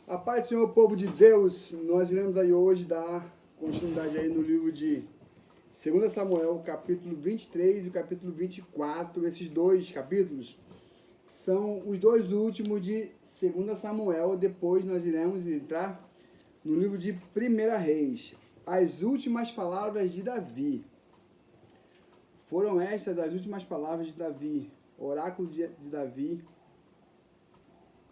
A paz do Senhor, povo de Deus, nós iremos aí hoje dar continuidade aí no livro de 2 Samuel, capítulo 23 e o capítulo 24. Esses dois capítulos são os dois últimos de 2 Samuel. Depois nós iremos entrar no livro de 1 Reis, as últimas palavras de Davi. Foram estas as últimas palavras de Davi, oráculo de Davi,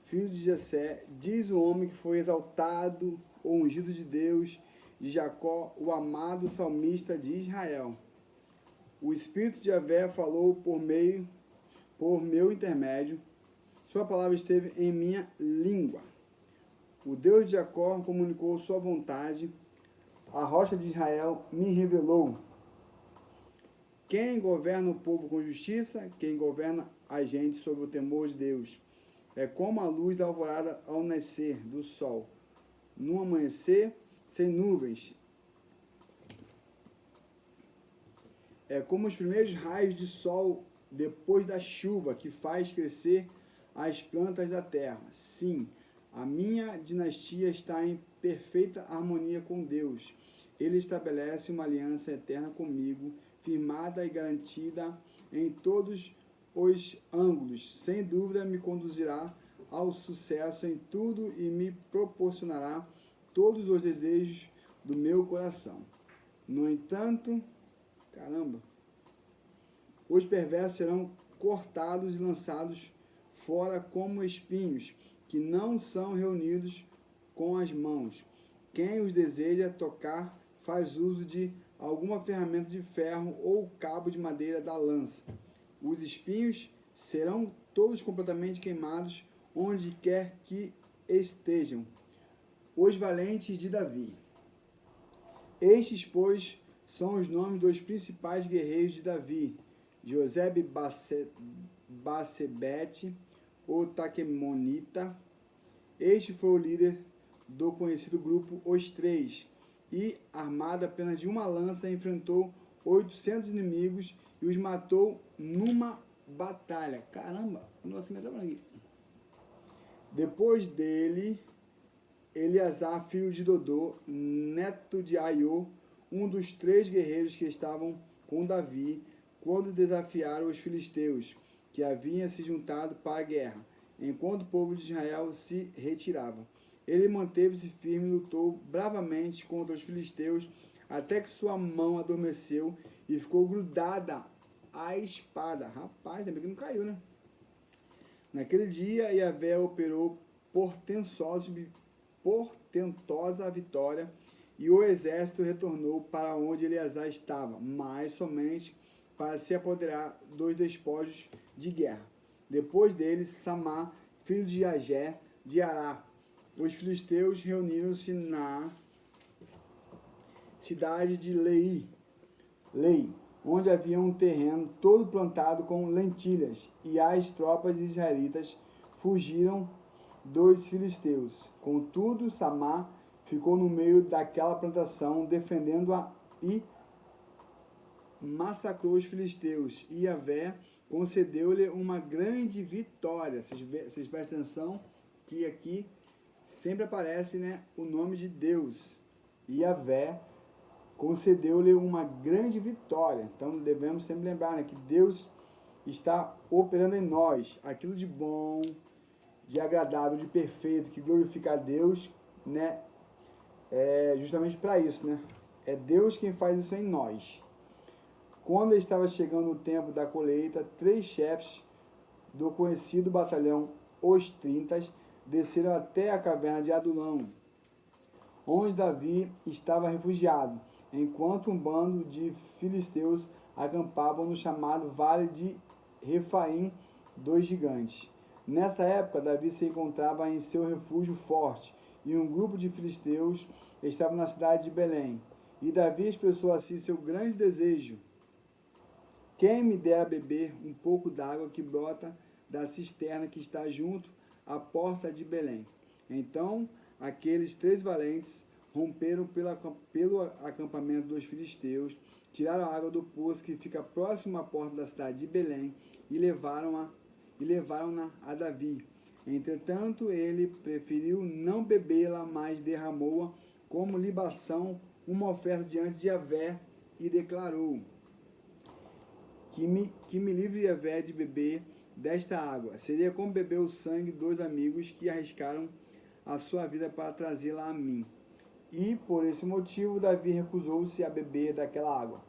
filho de Jessé, diz o homem que foi exaltado, o ungido de Deus, de Jacó, o amado salmista de Israel. O Espírito de Yahvé falou por meu intermédio, sua palavra esteve em minha língua. O Deus de Jacó comunicou sua vontade, a rocha de Israel me revelou. Quem governa o povo com justiça, quem governa a gente sob o temor de Deus. É como a luz da alvorada ao nascer do sol, no amanhecer sem nuvens. É como os primeiros raios de sol depois da chuva, que faz crescer as plantas da terra. Sim, a minha dinastia está em perfeita harmonia com Deus. Ele estabelece uma aliança eterna comigo, firmada e garantida em todos os ângulos. Sem dúvida me conduzirá ao sucesso em tudo e me proporcionará todos os desejos do meu coração. No entanto, os perversos serão cortados e lançados fora como espinhos, que não são reunidos com as mãos. Quem os deseja tocar faz uso de alguma ferramenta de ferro ou cabo de madeira da lança. Os espinhos serão todos completamente queimados onde quer que estejam. Os valentes de Davi. Estes, pois, são os nomes dos principais guerreiros de Davi: Josebe-Basebete, o Taquemonita. Este foi o líder do conhecido grupo Os Três, e, armado apenas de uma lança, enfrentou 800 inimigos e os matou numa batalha. Caramba, o nosso me aqui. Depois dele, Eleazar, filho de Dodô, neto de Aiô, um dos 3 guerreiros que estavam com Davi, quando desafiaram os filisteus, que haviam se juntado para a guerra, enquanto o povo de Israel se retirava. Ele manteve-se firme e lutou bravamente contra os filisteus, até que sua mão adormeceu e ficou grudada à espada. Rapaz, ainda bem que não caiu, né? Naquele dia, Yahvé operou portentosa vitória, e o exército retornou para onde Eleazar estava, mas somente para se apoderar dos despojos de guerra. Depois dele, Samá, filho de Jagé, de Ará. Os filisteus reuniram-se na cidade de Lei, onde havia um terreno todo plantado com lentilhas, e as tropas israelitas fugiram dos filisteus. Contudo, Samá ficou no meio daquela plantação, defendendo-a, e massacrou os filisteus. E Yahvé concedeu-lhe uma grande vitória. Vocês prestem atenção que aqui sempre aparece, né, o nome de Deus. Yahvé concedeu-lhe uma grande vitória. Então devemos sempre lembrar, né, que Deus está operando em nós aquilo de bom, de agradável, de perfeito, que glorifica a Deus, né? É justamente para isso, né? É Deus quem faz isso em nós. Quando estava chegando o tempo da colheita, 3 chefes do conhecido batalhão Os 30 desceram até a caverna de Adulão, onde Davi estava refugiado, enquanto um bando de filisteus acampavam no chamado Vale de Refaim dos Gigantes. Nessa época, Davi se encontrava em seu refúgio forte, e um grupo de filisteus estava na cidade de Belém. E Davi expressou assim seu grande desejo: quem me dera beber um pouco d'água que brota da cisterna que está junto à porta de Belém. Então, aqueles 3 valentes romperam pelo acampamento dos filisteus, tiraram a água do poço que fica próximo à porta da cidade de Belém e levaram-na a Davi. Entretanto, ele preferiu não bebê-la, mas derramou-a como libação, uma oferta diante de Yahvé, e declarou: que me livre Yahvé de beber desta água. Seria como beber o sangue dos amigos que arriscaram a sua vida para trazê-la a mim. E, por esse motivo, Davi recusou-se a beber daquela água.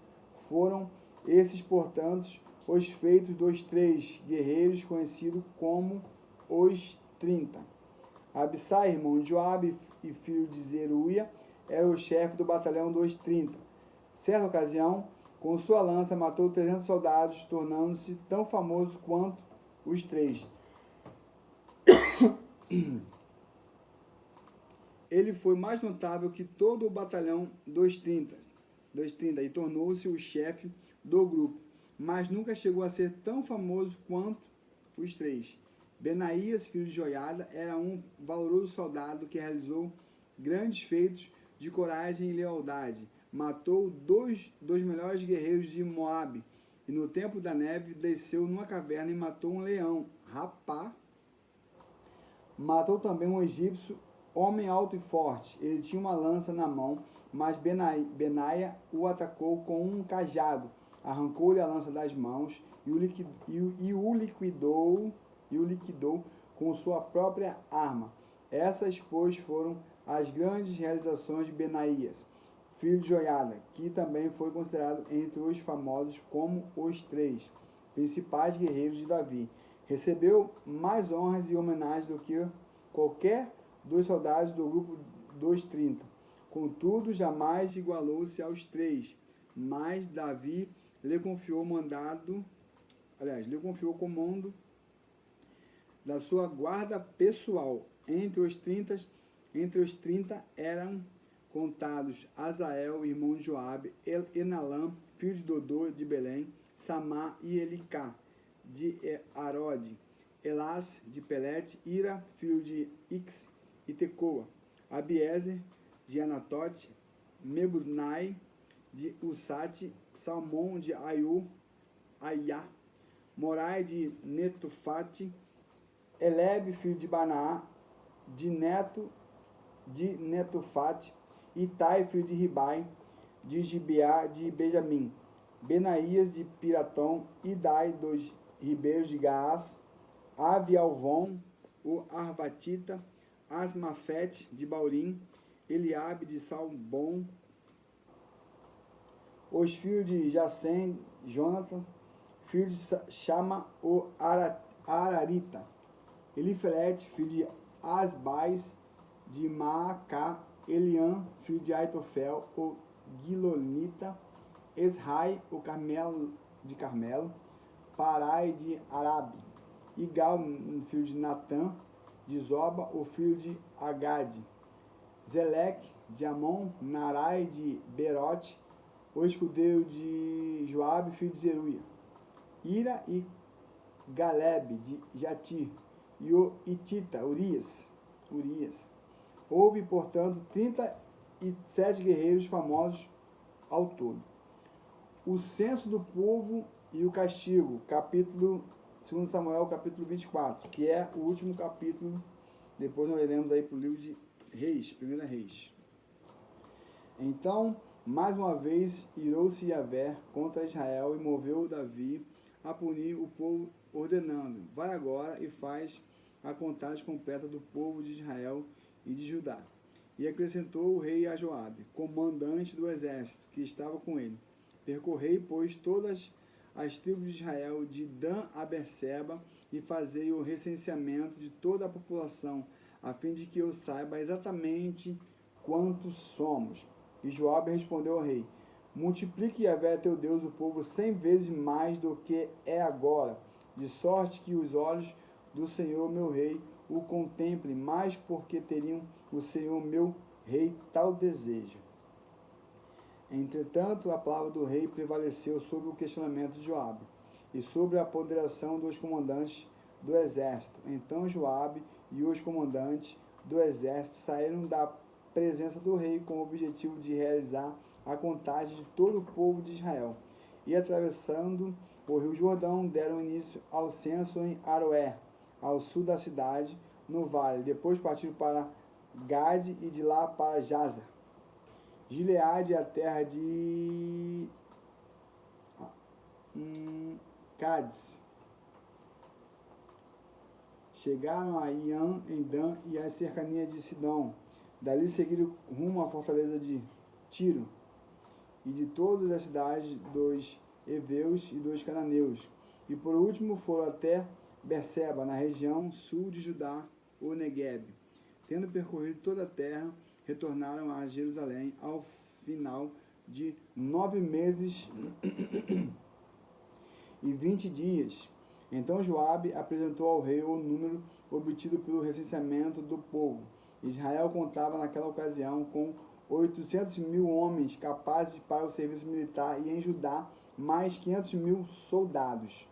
Foram esses, portanto, os feitos dos 3 guerreiros, conhecidos como os 30. Abissai, irmão de Joabe e filho de Zeruia, era o chefe do batalhão dos 30. Certa ocasião, com sua lança, matou 300 soldados, tornando-se tão famoso quanto os 3. Ele foi mais notável que todo o batalhão dos 30 e tornou-se o chefe do grupo, mas nunca chegou a ser tão famoso quanto os 3. Benaías, filho de Joiada, era um valoroso soldado que realizou grandes feitos de coragem e lealdade. Matou 2 dos melhores guerreiros de Moabe, e no tempo da neve desceu numa caverna e matou um leão. Rapá! Matou também um egípcio, homem alto e forte. Ele tinha uma lança na mão, mas Benaia o atacou com um cajado. Arrancou-lhe a lança das mãos e o liquidou com sua própria arma. Essas, pois, foram as grandes realizações de Benaías, filho de Joiada, que também foi considerado entre os famosos como os 3 principais guerreiros de Davi. Recebeu mais honras e homenagens do que qualquer dos soldados do grupo dos 30. Contudo, jamais igualou-se aos 3, mas Davi lhe confiou o comando da sua guarda pessoal. Entre os 30 eram contados Azael, irmão de Joabe, Enalã, filho de Dodô de Belém, Samá e Elicá, de Arode, Elás, de Pelete, Ira, filho de Ix e Tecoa, Abiezer, de Anatote, Mebusnai, de Usate, Salmão, de Aiá, Morai, de Netofate, Elebe, filho de Banaá, de Netofate, Itai, filho de Ribai, de Gibeá, de Benjamim, Benaías, de Piratom, Idai, dos ribeiros de Gaás, Abialvon, o Arvatita, Asmafete, de Baurim, Eliabe, de Salbom, os filhos de Jacém, Jonathan, filho de Chama, o Ararita, Elifelete, filho de Asbais, de Maacá, Eliã, filho de Aitofel, o Gilonita, Esrai, o Carmelo, Parai de Arabe, Igal, filho de Natã, de Zoba, o filho de Agade, Zeleque, de Amon, Narai, de Berote, o escudeiro de Joabe, filho de Zeruia, Ira e Galebe, de Jatir, e o Itita, Urias. Houve, portanto, 37 guerreiros famosos ao todo. O censo do povo e o castigo, capítulo 2 Samuel, capítulo 24, que é o último capítulo. Depois nós iremos aí para o livro de Reis, 1 Reis. Então, mais uma vez, irou-se Yahvé contra Israel e moveu Davi a punir o povo, ordenando: vai agora e faz a contagem completa do povo de Israel e de Judá. E acrescentou o rei a Joabe, comandante do exército, que estava com ele: percorrei, pois, todas as tribos de Israel, de Dan a Berseba, e fazei o recenseamento de toda a população, a fim de que eu saiba exatamente quantos somos. E Joabe respondeu ao rei: multiplique, Yahvé teu Deus, o povo 100 vezes mais do que é agora, de sorte que os olhos do Senhor meu rei o contemplem, mais porque teriam o Senhor meu rei tal desejo. Entretanto, a palavra do rei prevaleceu sobre o questionamento de Joabe e sobre a ponderação dos comandantes do exército. Então Joabe e os comandantes do exército saíram da presença do rei com o objetivo de realizar a contagem de todo o povo de Israel. E atravessando o rio Jordão, deram início ao censo em Aroé, ao sul da cidade, no vale. Depois partiram para Gade e de lá para Jaza. Gileade é a terra de Cádiz. Chegaram a Ian, em Dan e às cercanias de Sidom. Dali seguiram rumo à fortaleza de Tiro e de todas as cidades dos heveus e dos cananeus. E por último foram até Berseba, na região sul de Judá, o Negueb. Tendo percorrido toda a terra, retornaram a Jerusalém ao final de 9 meses e 20 dias. Então Joabe apresentou ao rei o número obtido pelo recenseamento do povo. Israel contava naquela ocasião com 800.000 homens capazes para o serviço militar e em Judá mais 500.000 soldados.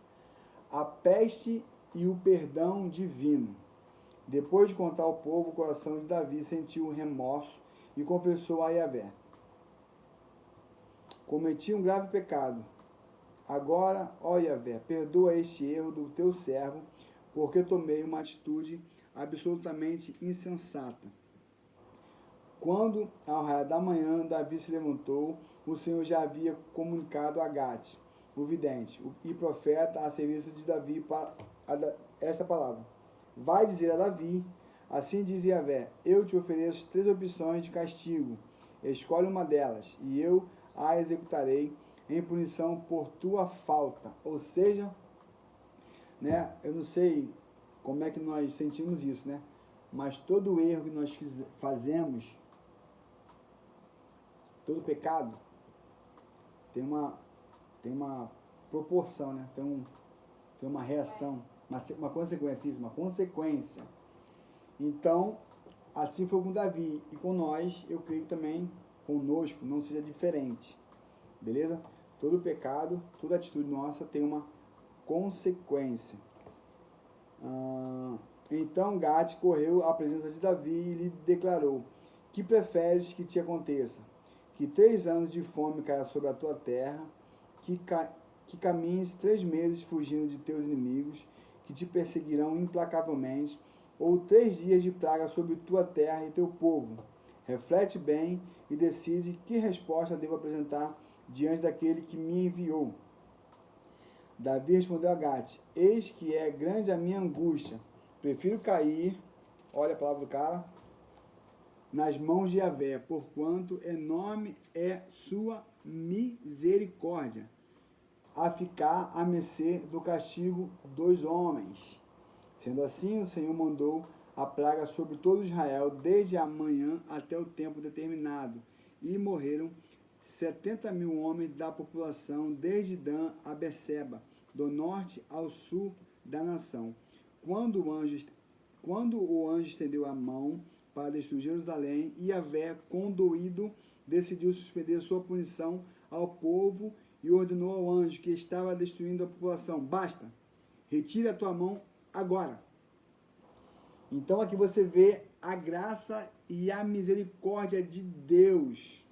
A peste e o perdão divino. Depois de contar ao povo, o coração de Davi sentiu remorso e confessou a Yahvé: cometi um grave pecado. Agora, ó Yahvé, perdoa este erro do teu servo, porque tomei uma atitude absolutamente insensata. Quando, ao raiar da manhã, Davi se levantou, o Senhor já havia comunicado a Gade, o vidente e profeta, a serviço de Davi, esta palavra: vai dizer a Davi, assim diz Yahvé, eu te ofereço 3 opções de castigo, escolhe uma delas, e eu a executarei em punição por tua falta. Ou seja, né, eu não sei como é que nós sentimos isso, né? Mas todo erro que nós fazemos, todo pecado, tem uma proporção, né? Tem uma reação, uma consequência, isso, uma consequência. Então, assim foi com Davi, e com nós, eu creio que também conosco não seja diferente. Beleza? Todo pecado, toda atitude nossa tem uma consequência. Então Gade correu à presença de Davi e lhe declarou: que preferes que te aconteça? Que 3 anos de fome caia sobre a tua terra, que caminhes 3 meses fugindo de teus inimigos, que te perseguirão implacavelmente, ou 3 dias de praga sobre tua terra e teu povo. Reflete bem e decide que resposta devo apresentar diante daquele que me enviou. Davi respondeu a Gade: eis que é grande a minha angústia, prefiro cair, olha a palavra do cara, nas mãos de Yahvé, porquanto enorme é sua misericórdia, a ficar à mercê do castigo dos homens. Sendo assim, o Senhor mandou a praga sobre todo Israel, desde a manhã até o tempo determinado, e morreram 70.000 homens da população, desde Dan a Berseba, do norte ao sul da nação. Quando o anjo estendeu a mão para destruir Jerusalém, Yahvé, condoído, decidiu suspender sua punição ao povo e ordenou ao anjo que estava destruindo a população: basta, retire a tua mão agora. Então aqui você vê a graça e a misericórdia de Deus.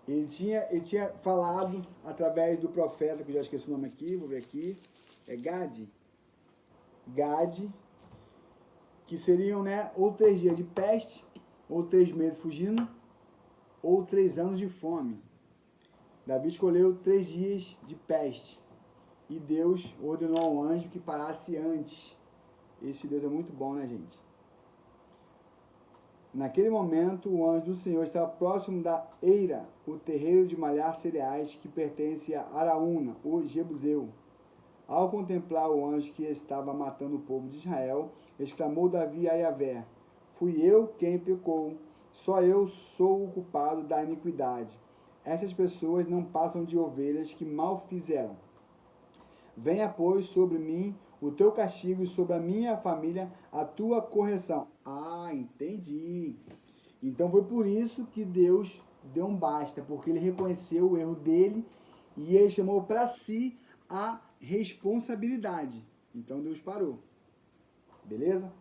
Ele tinha falado através do profeta, que eu já esqueci o nome aqui, vou ver aqui, é Gade, que seriam, né, ou 3 dias de peste, ou 3 meses fugindo, ou 3 anos de fome. Davi escolheu 3 dias de peste, e Deus ordenou ao anjo que parasse antes. Esse Deus é muito bom, né, gente? Naquele momento, o anjo do Senhor estava próximo da Eira, o terreiro de malhar cereais que pertence a Araúna, o Jebuseu. Ao contemplar o anjo que estava matando o povo de Israel, exclamou Davi a Yahvé: fui eu quem pecou, só eu sou o culpado da iniquidade. Essas pessoas não passam de ovelhas que mal fizeram. Venha, pois, sobre mim o teu castigo e sobre a minha família a tua correção. Ah, entendi. Então foi por isso que Deus deu um basta, porque ele reconheceu o erro dele e ele chamou para si a responsabilidade. Então Deus parou. Beleza?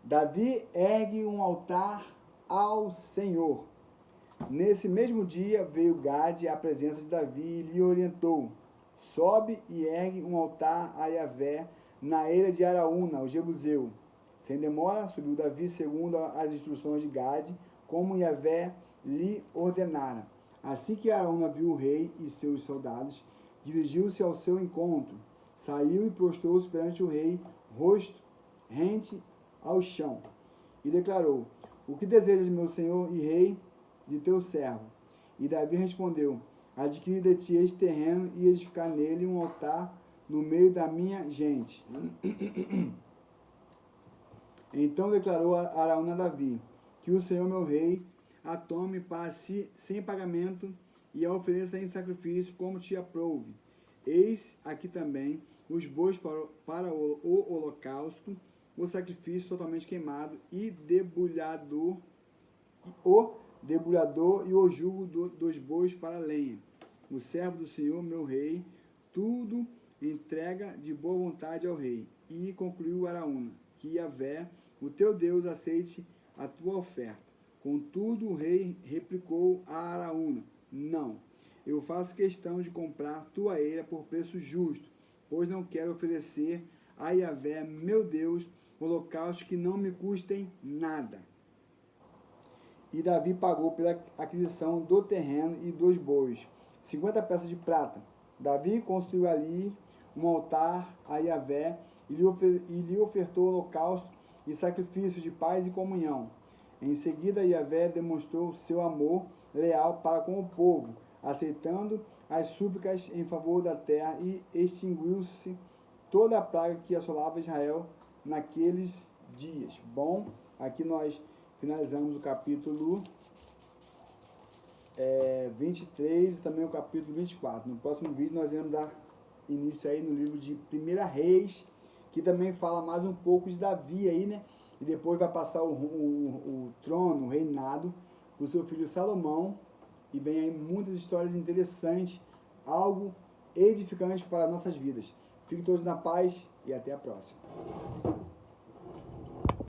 Davi ergue um altar ao Senhor. Nesse mesmo dia veio Gade à presença de Davi e lhe orientou: sobe e ergue um altar a Yahvé na eira de Araúna, o Jebuseu. Sem demora, subiu Davi segundo as instruções de Gade, como Yahvé lhe ordenara. Assim que Araúna viu o rei e seus soldados, dirigiu-se ao seu encontro, saiu e prostrou-se perante o rei, rosto rente ao chão, e declarou: O que desejas, meu senhor e rei, de teu servo? E Davi respondeu: Adquiri de ti este terreno e edificar nele um altar no meio da minha gente. Então declarou Araúna a Davi: Que o Senhor meu rei a tome para si sem pagamento e a ofereça em sacrifício como te aprouve. Eis aqui também os bois para o holocausto, o sacrifício totalmente queimado e debulhador e o jugo dos bois para a lenha. O servo do Senhor, meu rei, tudo entrega de boa vontade ao rei. E concluiu Araúna: Que Yahvé, o teu Deus, aceite a tua oferta. Contudo, o rei replicou a Araúna: Não, eu faço questão de comprar tua eira por preço justo, pois não quero oferecer a Yahvé, meu Deus, holocaustos que não me custem nada. E Davi pagou pela aquisição do terreno e dos bois 50 peças de prata. Davi construiu ali um altar a Yahvé e lhe ofertou holocausto e sacrifícios de paz e comunhão. Em seguida, Yahvé demonstrou seu amor leal para com o povo, aceitando as súplicas em favor da terra, e extinguiu-se toda a praga que assolava Israel naqueles dias. Bom, aqui nós finalizamos o capítulo 23 e também o capítulo 24. No próximo vídeo nós iremos dar início aí no livro de 1 Reis, que também fala mais um pouco de Davi aí, né? E depois vai passar o trono, o reinado, para o seu filho Salomão. E vem aí muitas histórias interessantes, algo edificante para nossas vidas. Fiquem todos na paz e até a próxima.